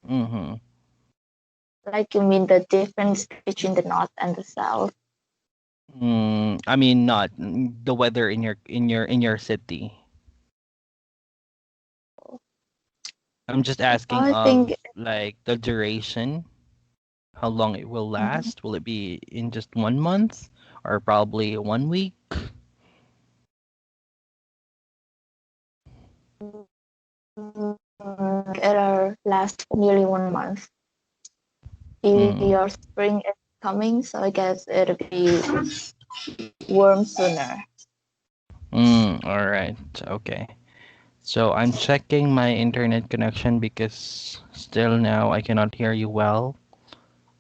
Mm-hmm. Like you mean the difference between the north and the south? I mean, not the weather in your city. I'm just asking I think of like the duration, how long it will mm, last. Will it be in just 1 month or probably 1 week? it'll last for nearly 1 month. Mm, Your spring is coming, so I guess it'll be warm sooner. all right. Okay. So I'm checking my internet connection because still now I cannot hear you well.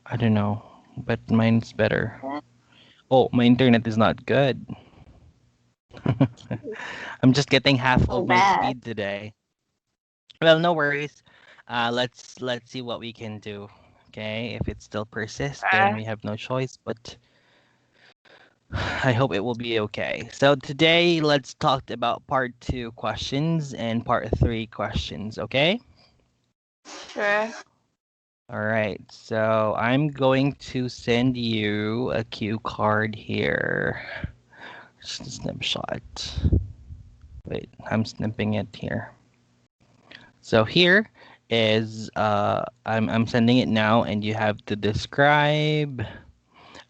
I don't know, but mine's better. That's Oh, my internet is not good. I'm just getting half so of my bad. speed today. Well, no worries. Let's see what we can do. Okay, if it still persists, then Uh, we have no choice. But I hope it will be okay. So today, let's talk about part two questions and part three questions. Okay. sure. All right. So I'm going to send you a cue card here. Just a snapshot. Wait, I'm snipping it here. So here is I'm sending it now, and you have to describe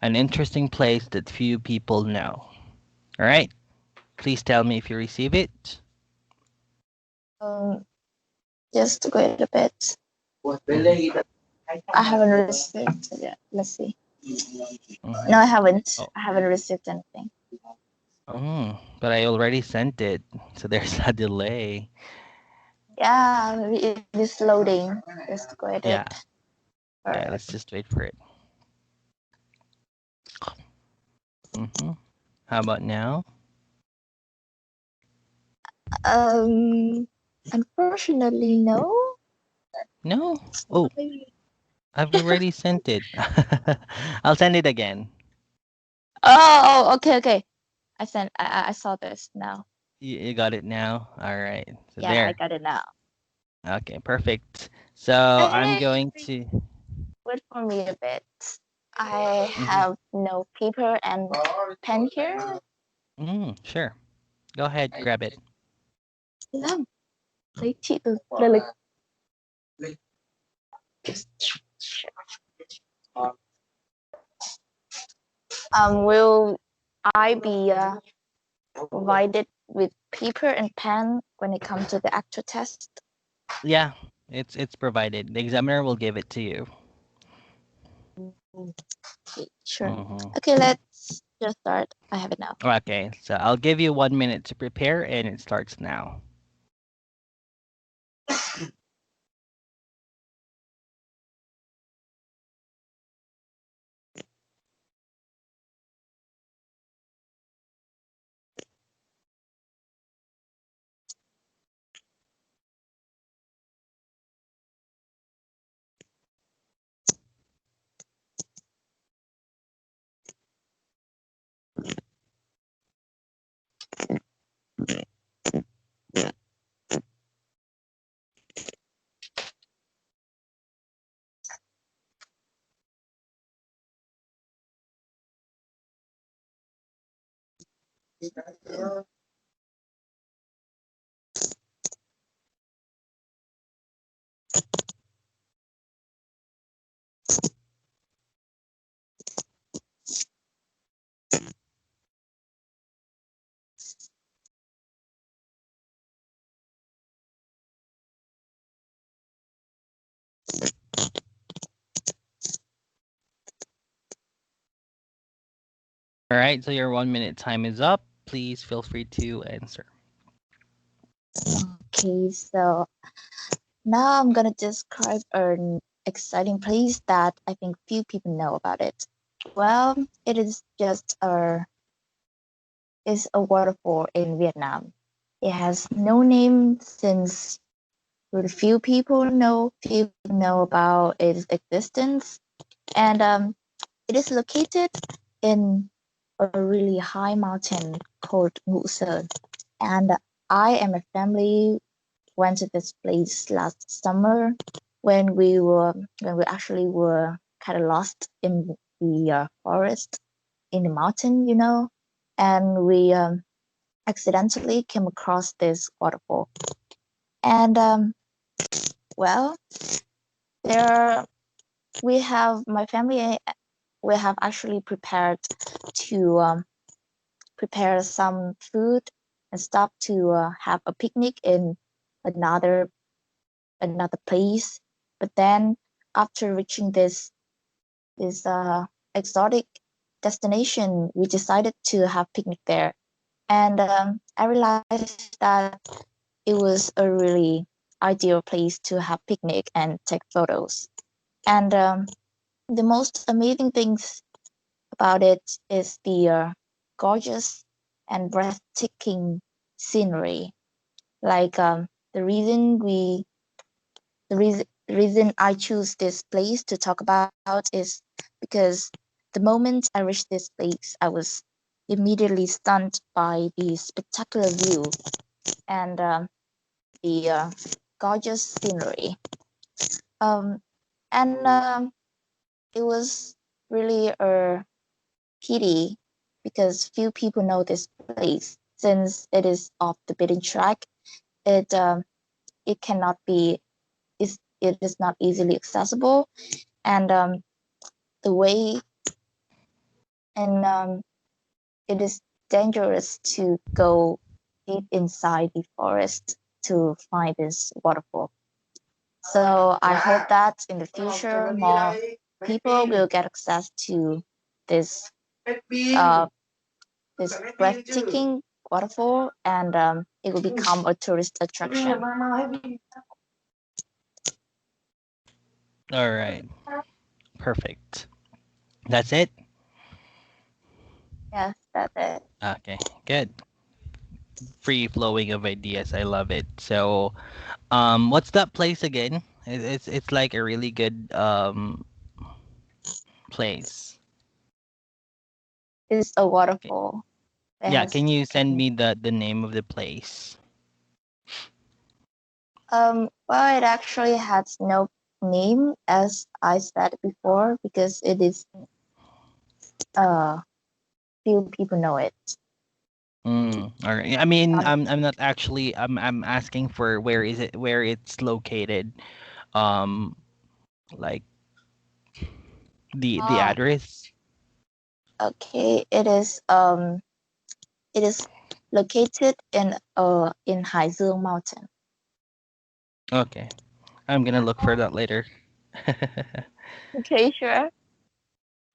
an interesting place that few people know. All right, please tell me if you receive it. Um, just wait a bit. Mm-hmm. I haven't received it yet. Let's see. Mm-hmm. No, I haven't. Oh, I haven't received anything. but I already sent it, so there's a delay. Yeah, it is loading. Just wait it. Yeah, yeah. Alright. Let's just wait for it. Mm-hmm. How about now? Um, unfortunately, no. No. Oh, I've already sent it. I'll send it again. Okay, okay. I saw this now. You got it now. All right. So Yeah, I there. got it now. Okay, perfect. So I'm Hey, going to. wait for me a bit. I Mm-hmm. have no paper and pen here. Sure. Go ahead, grab it. Làm lấy chị từ là lịch. Will I be provided with paper and pen when it comes to the actual test? Yeah, it's provided. The examiner will give it to you. Okay, sure. Mm-hmm. Okay, let's just start. I have it now. Okay, so I'll give you 1 minute to prepare, and it starts now. All right, so your 1 minute time is up. Please feel free to answer. Okay, so now I'm gonna describe an exciting place that I think few people know about it. Well, it is a waterfall in Vietnam. It has no name since very few people know about its existence, and it is located in a really high mountain called Nguyen. And I and my family went to this place last summer. when we actually were kind of lost in the forest in the mountain, and we accidentally came across this waterfall. And well, there we have my family. We have actually prepared to prepare some food and stop to have a picnic in another another place. But then after reaching this exotic destination, we decided to have picnic there. And I realized that it was a really ideal place to have picnic and take photos. And the most amazing things about it is the gorgeous and breathtaking scenery. Like the reason we the reason I choose this place to talk about is because the moment I reached this place, I was immediately stunned by the spectacular view and the gorgeous scenery. Um, and it was really a pity because few people know this place since it is off the beaten track. It cannot be it is not easily accessible, and the way and it is dangerous to go deep inside the forest to find this waterfall. So I hope that in the future more people will get access to this uh, this breathtaking waterfall, and it will become a tourist attraction. All right. Perfect. That's it? Yes, that's it. Okay. Good. Free flowing of ideas. I love it. So, what's that place again? It's like a really good place. It's a Okay. waterfall. It Yeah, has can you send me the name of the place? well, it actually has no name as I said before because it is uh few people know it. All right. I mean, Um, I'm not actually I'm asking for where it's located. Um, like the oh, address. okay. It is located in Haizheng Mountain. Okay. I'm gonna look for that later. Okay, sure.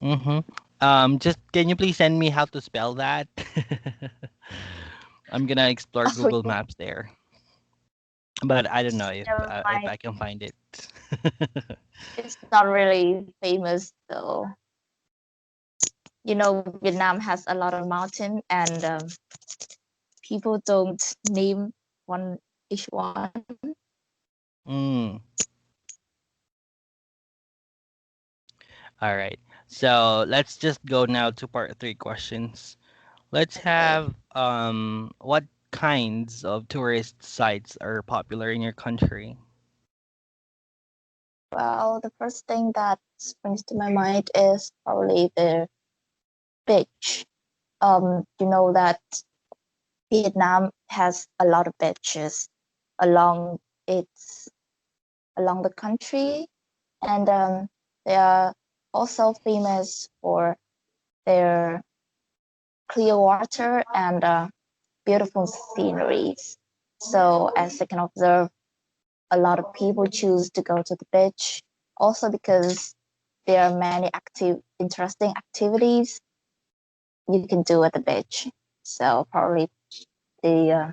Mm-hmm. Just can you please send me how to spell that? I'm gonna explore Google Okay, Maps there, but I don't know never if mind. I can find it. It's not really famous though. Vietnam has a lot of mountain, and people don't name one each one. Mm. All right. So let's just go now to part three questions. Let's Okay. have what kinds of tourist sites are popular in your country? Well, the first thing that springs to my mind is probably the beach. You know that Vietnam has a lot of beaches along its along the country, and they are also famous for their clear water and beautiful sceneries. So, as I can observe, a lot of people choose to go to the beach, also because there are many interesting activities you can do at the beach. So, probably the uh,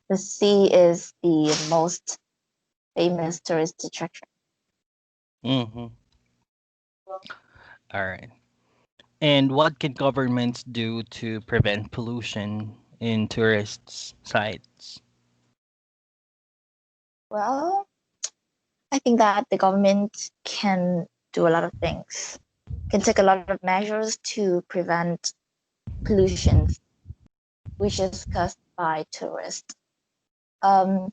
the sea is the most famous tourist attraction. Mm-hmm. All right. And what can governments do to prevent pollution in tourist sites? Well, I think that the government can do a lot of things, can take a lot of measures to prevent pollution, which is caused by tourists. Um,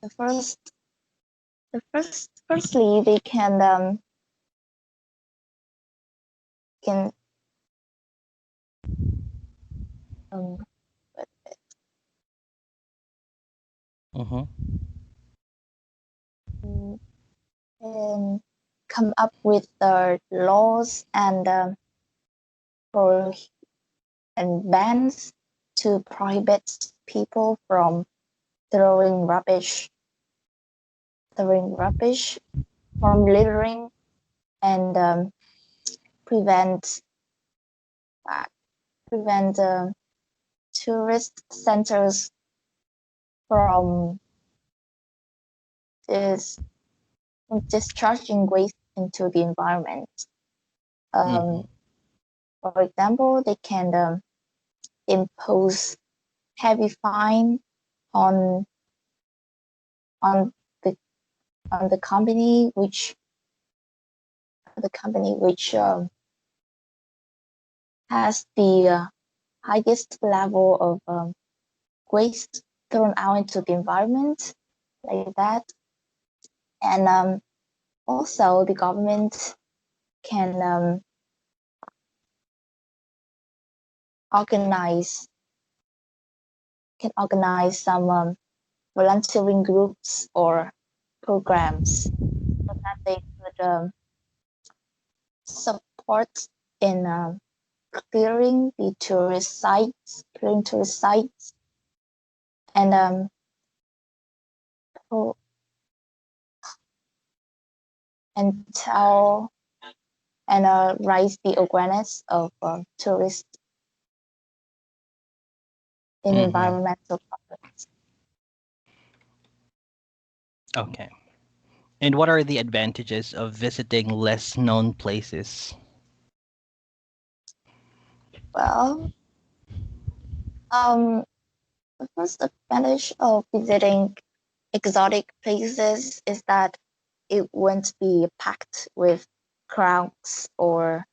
the first, Firstly, they can um Mm-hmm. can come up with the laws for and bans to prohibit people from throwing rubbish, throwing rubbish, from littering, and prevent uh, prevent tourist centers from this from discharging waste into the environment. Mm-hmm. Um, for example, they can impose heavy fine on on the on the company which has the highest level of waste thrown out into the environment, like that. And also, the government can organize some volunteering groups or programs so that they could support in clearing tourist sites, and and tell and raise the awareness of tourists in Mm-hmm. environmental problems. Okay. And what are the advantages of visiting less known places? Well, um, the first advantage of visiting exotic places is that it won't be packed with crowds or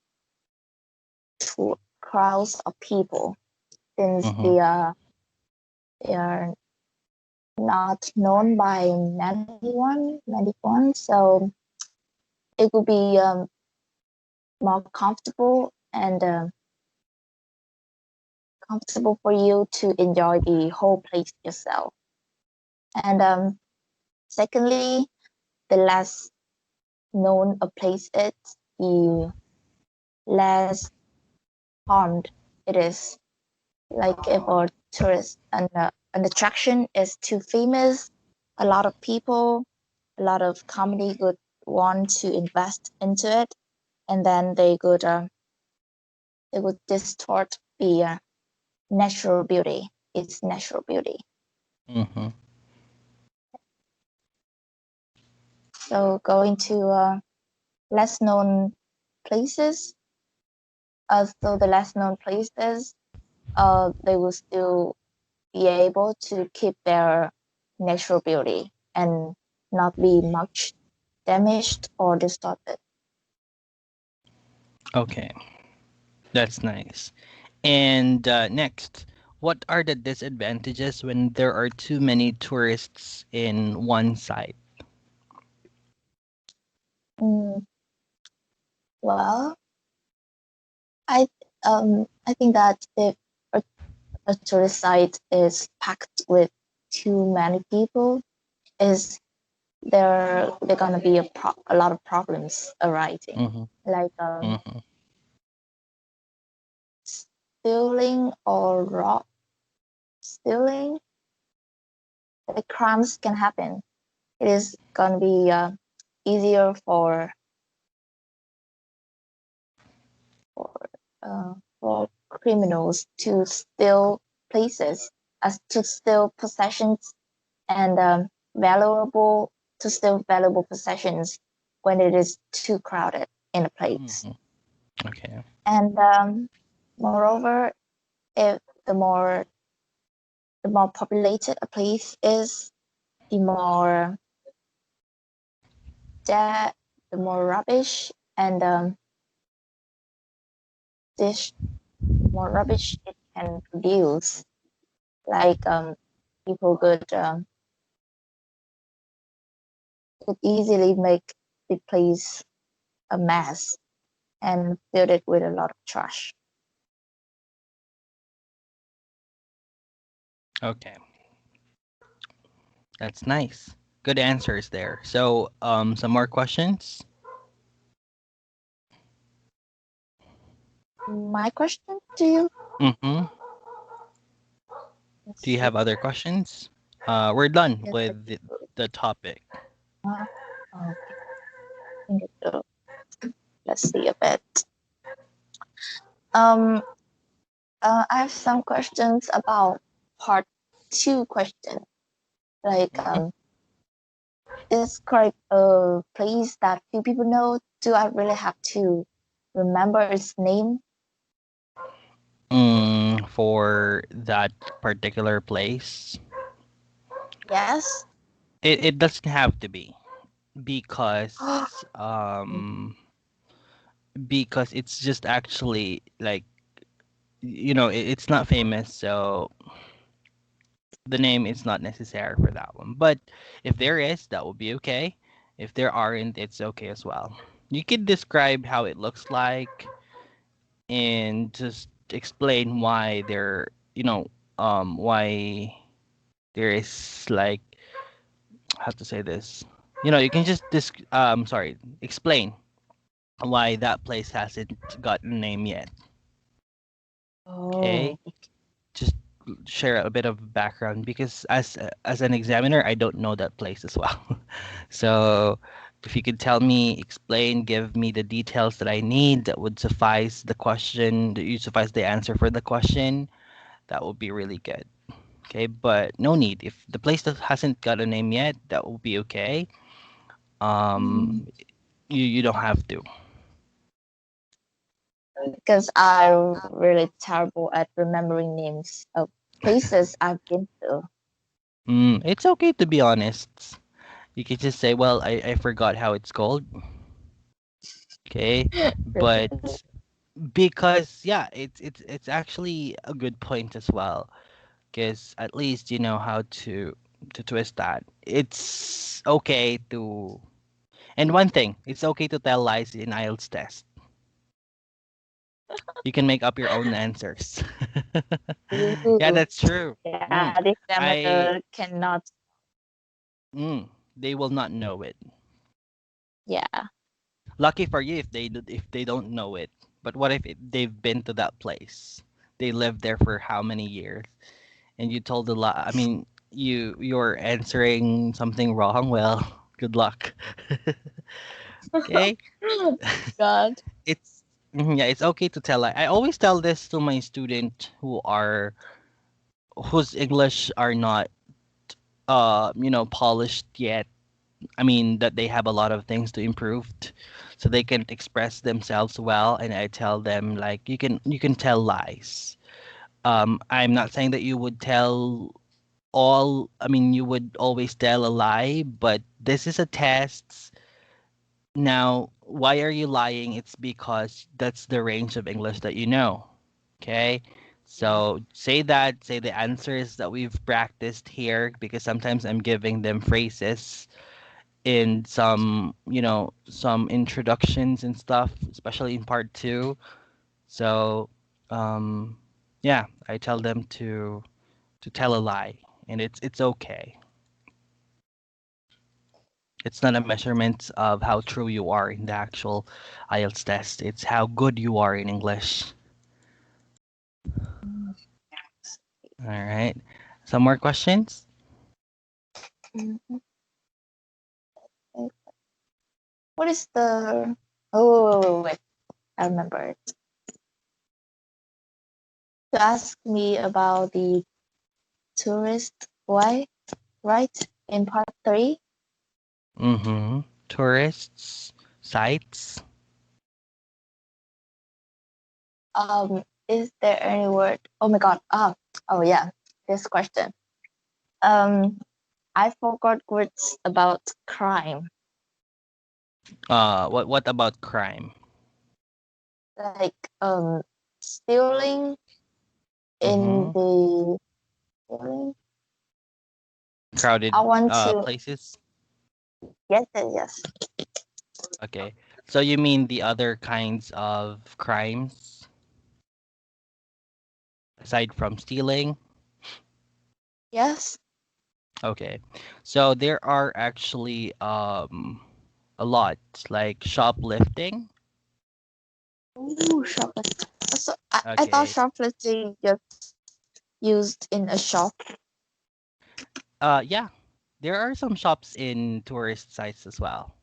crowds of people, since Mm-hmm. they are not known by many one. So it will be more comfortable for you to enjoy the whole place yourself. And secondly, the less known a place is, the less harmed it is. Like if a tourist and an attraction is too famous, a lot of people, a lot of company would want to invest into it, and then they would distort the natural beauty, its natural beauty. Mm-hmm. So going to less known places, so the less known places, they will still be able to keep their natural beauty and not be much damaged or distorted. Okay. That's nice. And next, what are the disadvantages when there are too many tourists in one site? Mm, well, I think that if a, a tourist site is packed with too many people, is there gonna be a lot of problems arising, Mm-hmm. like Mm-hmm. stealing or stealing. The crimes can happen. It is gonna be easier for for criminals to steal places, as to steal possessions and valuable to steal valuable possessions when it is too crowded in a place. Mm-hmm. Okay. And moreover, if the more the more populated a place is, the more that the more rubbish and dish the more rubbish it can produce. Like people could could easily make the place a mess and fill it with a lot of trash. Okay, that's nice. Good answers there. So, some more questions? My question to you, Mm-hmm. let's Do you see. have other questions? We're done Yes, I with do. the topic. Okay, I think let's see a bit. Um, I have some questions about part two question. Like, Mhm. is correct a place that few people know? Do I really have to remember its name? For that particular place, Yes. it doesn't have to be Oh, because because it's just actually like it's not famous, so the name is not necessary for that one. But if there is, that will be okay. If there aren't, it's okay as well. You could describe how it looks like and just explain why why there is like how to say this. You can just sorry, explain why that place hasn't gotten a name yet. Okay? oh, Just share a bit of background because as an examiner, I don't know that place as well. So if you could tell me, explain, give me the details that I need that would suffice the question, that you suffice the answer for the question, that would be really good. Okay, but no need. If the place that hasn't got a name yet, that will be okay. Um, you don't have to. because I'm really terrible at remembering names of places I've been to. It's okay to be honest. You can just say, well, I forgot how it's called. Okay, but because yeah, it's actually a good point as well. Because at least you know how to twist that. It's okay to, and one thing, it's okay to tell lies in IELTS test. You can make up your own answers. Yeah, Ooh, that's true. yeah, Mm. the examiner I cannot. they will not know it. Yeah. Lucky for you if they don't know it. But what if they've been to that place? They lived there for how many years? And you told a lot. I mean, you're answering something wrong. Well, good luck. Okay, God. it's yeah, it's okay to tell. I always tell this to my student whose English are not polished yet. I mean that they have a lot of things to improve so they can express themselves well. And I tell them like you can tell lies. I'm not saying that you would tell all. I mean you would always tell a lie, but this is a test. Now, why are you lying? It's because that's the range of English that you know. Okay? Yeah. So say the answers that we've practiced here because sometimes I'm giving them phrases in some introductions and stuff, especially in part two. So, um, yeah, I tell them to tell a lie, and it's okay. It's not a measurement of how true you are in the actual IELTS test. It's how good you are in English. Mm, All right. Some more questions? mhm. What is the? Oh, wait, I remember it. To ask me about the tourist. Why? Right in part three. Mm-hmm. Tourists, sites. Is there any word? Oh my God. Oh yeah. This question. Um, I forgot words about crime. What about crime? Like stealing in Mm-hmm. the stealing. Crowded I want to. places. Yes, yes, yes. Okay. So you mean the other kinds of crimes aside from stealing? Yes. Okay. So there are actually a lot like shoplifting. Ooh, shoplifting. So I thought Okay. shoplifting just used in a shop. Yeah. There are some shops in tourist sites as well.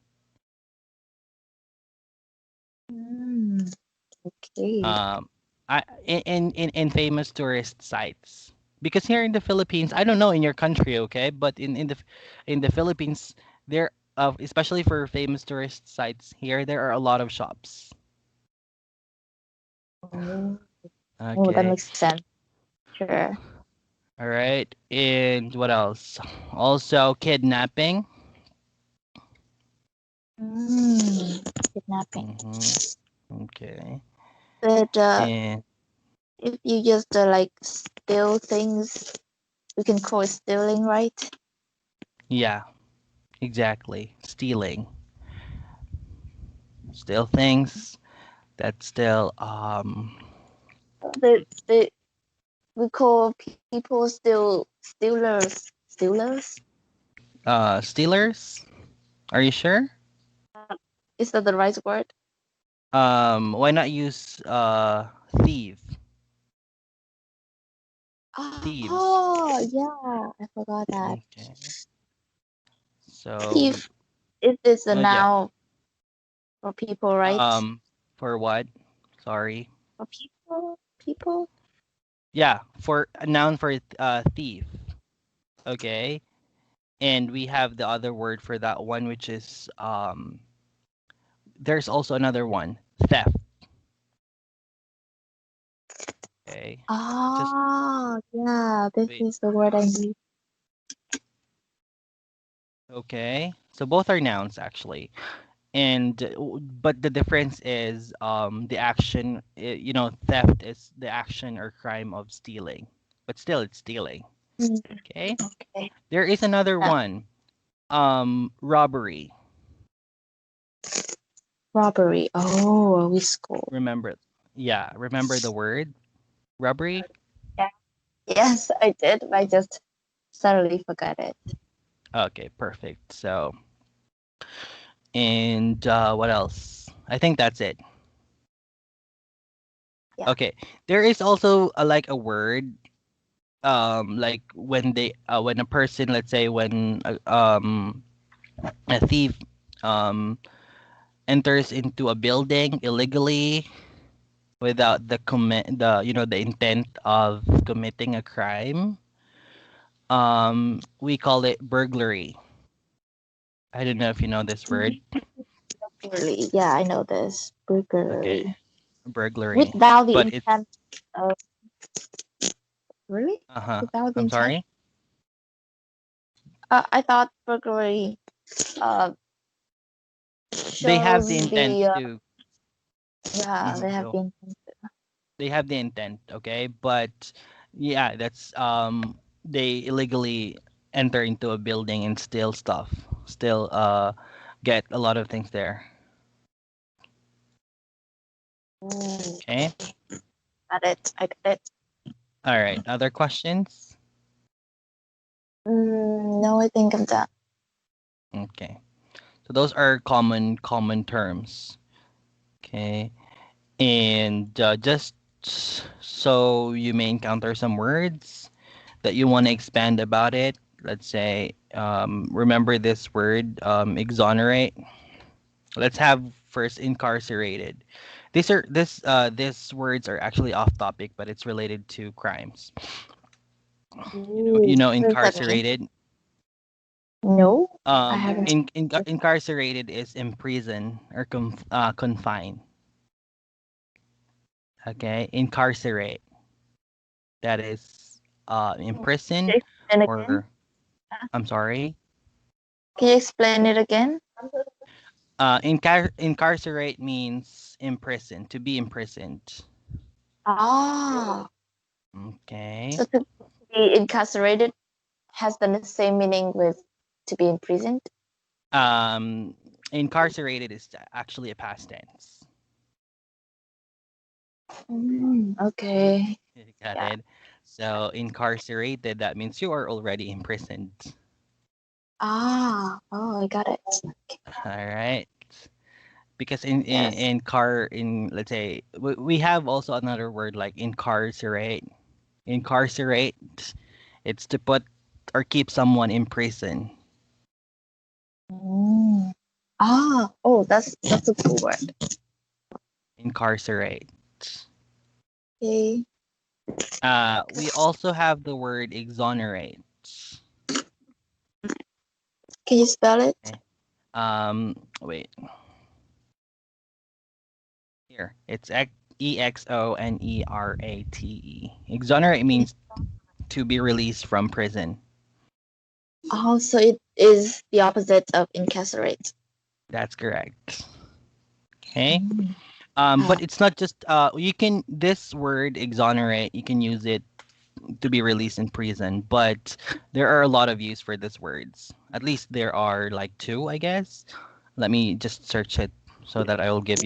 Mm, okay. Um, in famous tourist sites. Because here in the Philippines, I don't know in your country, okay, but in the Philippines, there especially for famous tourist sites here, there are a lot of shops. Oh, oh, that Okay. makes sense. Sure. All right. And what else? Also kidnapping. Kidnapping. Mm-hmm. Okay. But And if you just like steal things, we can call it stealing, right? yeah, exactly. Stealing. Steal things. That's still The we call people still stealers. Stealers? stealers. Are you sure? Is that the right word? Why not use thief? Thieves. Oh, yeah, I forgot that. Okay. So Thief is a yeah. noun for people, right? For what? Sorry. For people, people. Yeah, for a noun for thief. Okay. And we have the other word for that one, which is there's also another one, theft. Okay. Just Ah, yeah, this wait. is the word I need. Okay. So both are nouns actually. And but the difference is the action, you know, theft is the action or crime of stealing. But still it's stealing. Mm, Okay? okay. There is another Yeah. one. Robbery. Robbery. Oh, we score. Remember. Yeah, remember the word robbery? Yeah. Yes, I did. I just suddenly forgot it. Okay, perfect. So, and what else? I think that's it. Yeah. Okay. There is also like a word like when a person, let's say when a thief um enters into a building illegally without the you know the intent of committing a crime, we call it burglary. I don't know if you know this word. Burglary. Yeah, I know this. Okay, Burglary. burglary, Without the but it's intent of really? uh-huh. Without the I'm intent? sorry. I thought burglary uh They have the shows intent the to yeah, they have go. the intent. They have the intent, okay, but yeah, that's they illegally enter into a building and steal stuff, still get a lot of things there. Oh, Okay. got it. I got it. All right. Other questions? No, I think I'm done. Okay. So those are common terms. Okay. And just so you may encounter some words that you want to expand about it. Let's say, remember this word, exonerate. Let's have first incarcerated. These words are actually off topic, but it's related to crimes. You Ooh, know, what does that mean? incarcerated. No, I haven't. Incarcerated is imprison or confine. Okay, incarcerate, that is imprison Can you explain again? or I'm sorry. Can you explain it again? Incarcerate means imprison, to be imprisoned. Ah, Okay. so to be incarcerated has the same meaning with to be imprisoned. Um, incarcerated is actually a past tense. Okay. You got Yeah. it. So incarcerated, that means you are already imprisoned. Oh, I got it. All right. Because in Yes. in car in let's say we have also another word like incarcerate. Incarcerate, it's to put or keep someone in prison. Mm. Oh, that's a cool word. Incarcerate. Okay. We also have the word exonerate. Can you spell it? Okay. Wait. Here, it's exonerate. Exonerate means to be released from prison. Oh, so it is the opposite of incarcerate. That's correct. Okay. Mm. But Ah. it's not just you can this word exonerate, you can use it to be released in prison, but there are a lot of use for these words. At least there are like two, I guess. Let me just search it so that I will give